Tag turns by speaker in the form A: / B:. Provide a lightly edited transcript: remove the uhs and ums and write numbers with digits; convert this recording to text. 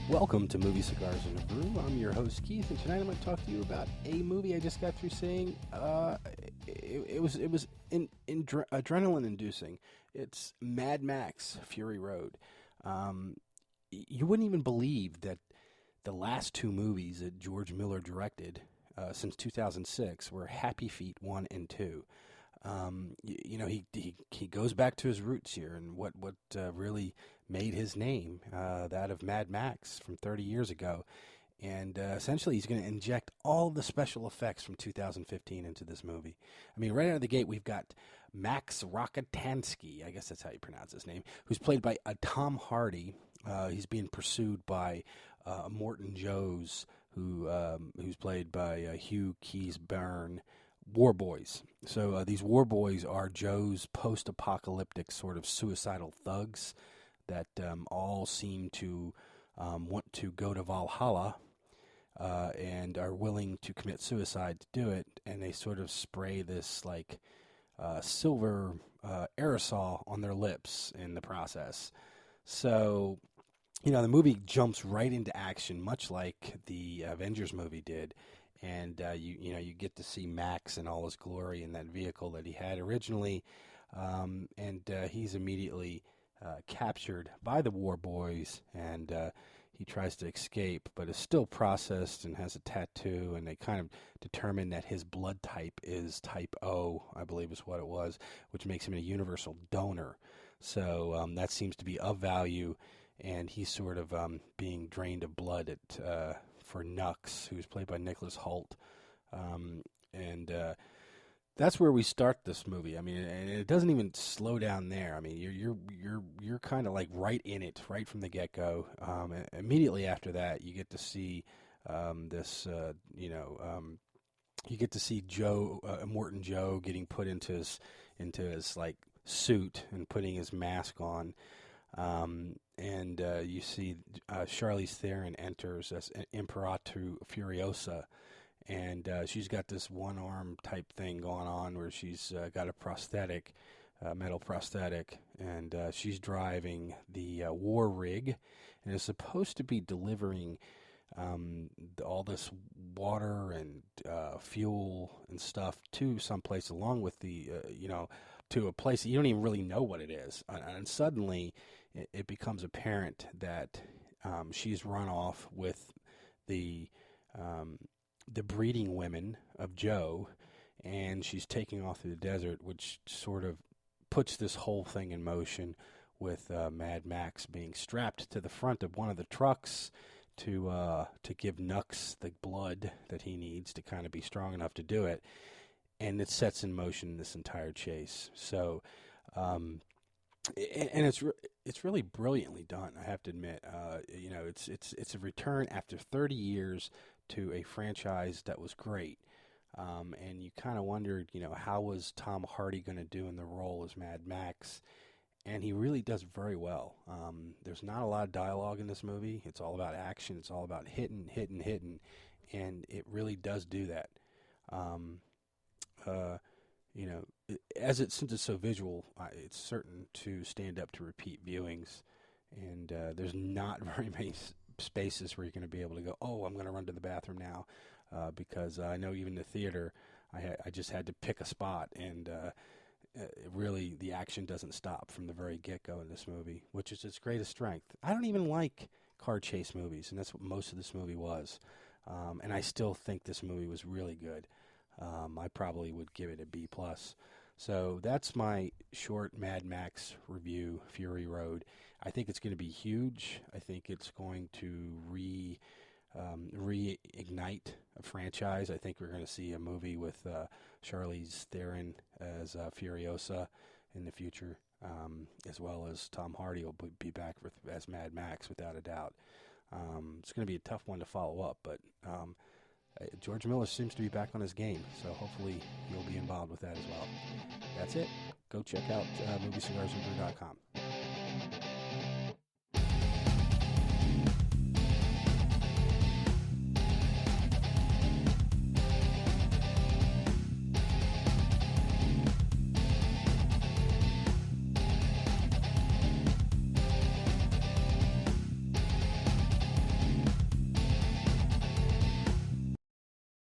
A: Welcome to Movie Cigars and a Brew. I'm your host Keith, and tonight I'm going to talk to you about a movie I just got through saying it was adrenaline inducing. It's Mad Max: Fury Road. You wouldn't even believe that the last two movies that George Miller directed since 2006 were Happy Feet 1 and 2. He goes back to his roots here, and what really made his name, that of Mad Max from 30 years ago. And essentially, he's going to inject all the special effects from 2015 into this movie. I mean, right out of the gate, we've got Max Rockatansky, I guess that's how you pronounce his name, who's played by Tom Hardy. He's being pursued by Immortan Joe's, who's played by Hugh Keays-Byrne. War Boys. So these War Boys are Joe's post-apocalyptic sort of suicidal thugs that all seem to want to go to Valhalla and are willing to commit suicide to do it. And they sort of spray this like silver aerosol on their lips in the process. So, the movie jumps right into action, much like the Avengers movie did. And you get to see Max in all his glory in that vehicle that he had originally, and he's immediately captured by the War Boys, and he tries to escape, but is still processed and has a tattoo, and they kind of determine that his blood type is type O, I believe is what it was, which makes him a universal donor. So that seems to be of value, and he's sort of being drained of blood for Nux, who's played by Nicholas Hoult, and that's where we start this movie. I mean, and it doesn't even slow down there. I mean, you're kind of like right in it, right from the get go. Immediately after that, you get to see you get to see Joe, Immortan Joe, getting put into his like suit and putting his mask on. And you see Charlize Theron enters as Imperator Furiosa, and she's got this one-arm type thing going on where she's got a prosthetic, metal prosthetic, and she's driving the war rig, and is supposed to be delivering all this water and fuel and stuff to someplace, along with the to a place that you don't even really know what it is, and suddenly it becomes apparent that she's run off with the breeding women of Joe, and she's taking off through the desert, which sort of puts this whole thing in motion with Mad Max being strapped to the front of one of the trucks to give Nux the blood that he needs to kind of be strong enough to do it, and it sets in motion this entire chase. So. And it's really brilliantly done, I have to admit. It's a return after 30 years to a franchise that was great, and you kind of wondered, how was Tom Hardy going to do in the role as Mad Max? And he really does very well. There's not a lot of dialogue in this movie. It's all about action. It's all about hitting, and it really does do that. Since it's so visual, it's certain to stand up to repeat viewings, and there's not very many spaces where you're going to be able to go, oh, I'm going to run to the bathroom now, because I know even in the theater, I just had to pick a spot, and really the action doesn't stop from the very get-go in this movie, which is its greatest strength. I don't even like car chase movies, and that's what most of this movie was, and I still think this movie was really good. I probably would give it a B+. So that's my short Mad Max review, Fury Road. I think it's going to be huge. I think it's going to reignite a franchise. I think we're going to see a movie with Charlize Theron as Furiosa in the future, as well as Tom Hardy will be back as Mad Max, without a doubt. It's going to be a tough one to follow up, but George Miller seems to be back on his game, so hopefully he'll be involved with that as well. That's it. Go check out moviecigarsandbrew.com.